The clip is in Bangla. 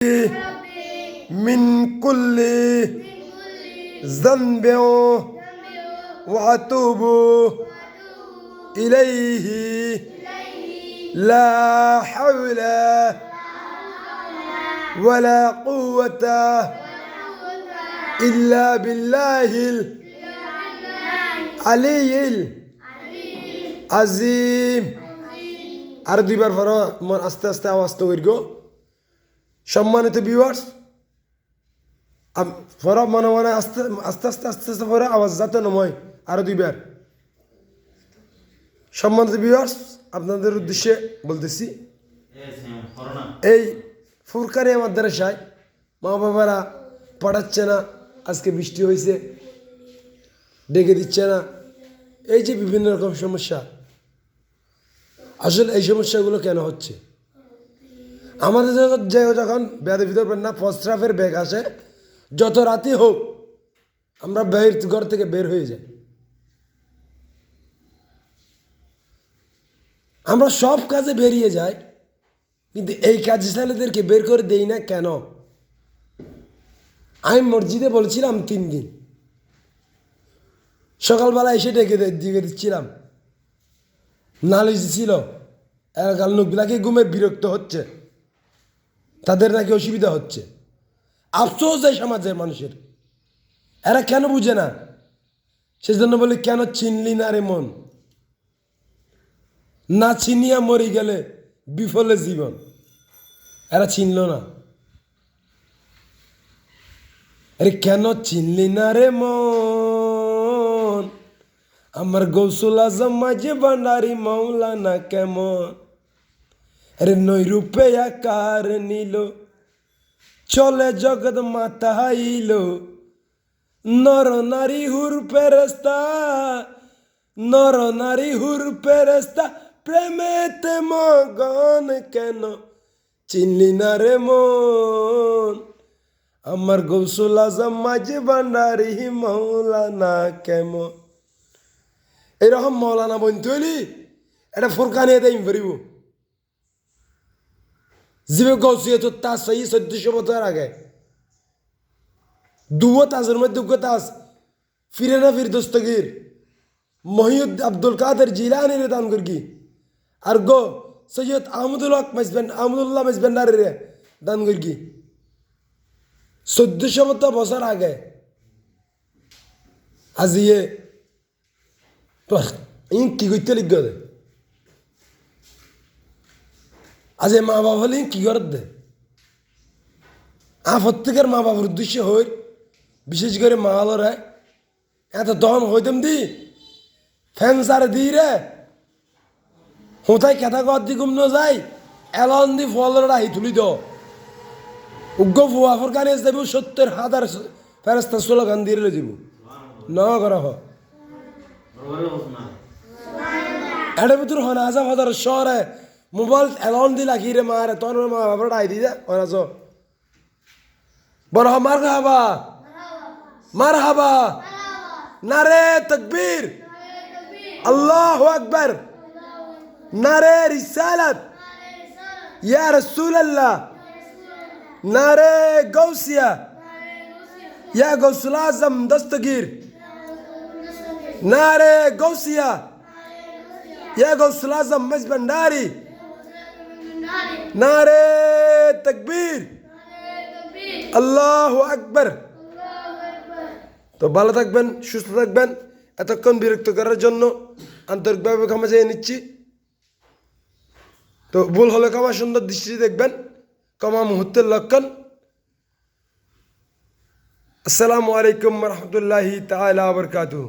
من كل ذنب وأتوب إليه لا حول ولا قوة إلا بالله العلي العظيم আর দুইবার পড়ো মন আস্তে আস্তে আওয়াজ তৈরি গো সম্মানিত ভিউয়ার্স পড়ো মনে মনে আস্তে আস্তে আস্তে আস্তে আস্তে পড়ো আওয়াজ যাতে নয় আরো দুইবার সম্মানিত ভিউয়ার্স আপনাদের উদ্দেশ্যে বলতেছি এই ফুরকানি মাদ্রাসায় মা বাবারা পড়াচ্ছে না আজকে বৃষ্টি হয়েছে ডেকে দিচ্ছে না এই যে বিভিন্ন রকম সমস্যা আসলে এই সমস্যাগুলো কেন হচ্ছে আমাদের যখন ব্যাধের ভিতর না প্রস্রাবের ব্যাগ আসে যত রাতি হোক আমরা ঘর থেকে বের হয়ে যাই আমরা সব কাজে বেরিয়ে যাই কিন্তু এই কাজে ছেলেদেরকে বের করে দেই না কেন আমি মসজিদে বলছিলাম 3 দিন সকালবেলা এসে ডেকে দিচ্ছিলাম নালিশ ছিল এলাকার লোকগুলাকে ঘুমে বিরক্ত হচ্ছে তাদের নাকি অসুবিধা হচ্ছে আফসোস এই সমাজের মানুষের এরা কেন বুঝে না সেজন্য বলি কেন চিনলি না রে মন না চিনিয়া মরে গেলে বিফলে জীবন এরা চিনল না আরে কেন চিনলি না রে মন আমার গৌসুল আজম মাঝে ভান্ডারি মৌলানা কেমন আরে নৈরূপে আকার নিল চলে জগৎ মাতাইল নর নারী হুর ফেরেস্তা নর নারী হুর ফেরেস্তা প্রেমেতে মগন কেন চিনলি না রে মন আমার গৌসুল আজম মাঝে ভান্ডারি মৌলানা কেমন এরকম মৌলানা বন্ধু হইলি এটা ফুরকানি দেই পারিব জীবে গৌসিয়ে তো তাজ সেই 1400 বছর আগে দুয়ো তাজের মধ্যে তাজ ফিরে না ফির দস্তগীর মহিউদ আব্দুল কাদের জিলানির দান করি আর গো সৈয়দ আহমদুল্লাহ মেজবেন্ডারের দান করি 1400 বছর আগে আজিয়ে কি করতে লিখ দে আজ মা বাবা হলে কি কর দে প্রত্যেকের মা বাবার উদ্দেশ্য হই বিশেষ করে মা হলরে এত দহন হইতাম দি ফ্যান সারে দি রে হোথায় কেথা কর দি ঘুম যাই এলন দি ফলরা হি তুলি দ উগ্র ফুয়াফর কানে যাব 70,000 ফেরেস্তা স্লোগান দিয়ে যাব ন করা হয় এটার ভিতর হন আজাব হাজার শহরে মোবাইল এলাউন দিলা কি রে মারে তোর মা বাবার আই দিয়ে অনাজ বড় মার হাবা নারে তকবীর আল্লাহু আকবার নারে রিসালাত ইয়া রাসূলুল্লাহ নারে গৌসিয়া ইয়া গৌসুল আজম দস্তগীর নারে গৌসিয়া ইয়া গৌসুল আজম মেজবান্ডারি নারে তকবীর আল্লাহু আকবার তো ভালো থাকবেন সুস্থ থাকবেন এতক্ষণ বিরক্ত করার জন্য আন্তরিকভাবে ক্ষমা চেয়ে নিচ্ছি তো ভুল হলে ক্ষমা সুন্দর দৃষ্টি দেখবেন ক্ষমা মুহূর্তের লক্ষণ আসসালামু আলাইকুম ওয়া রাহমাতুল্লাহি তাআলা ওয়া বারাকাতুহু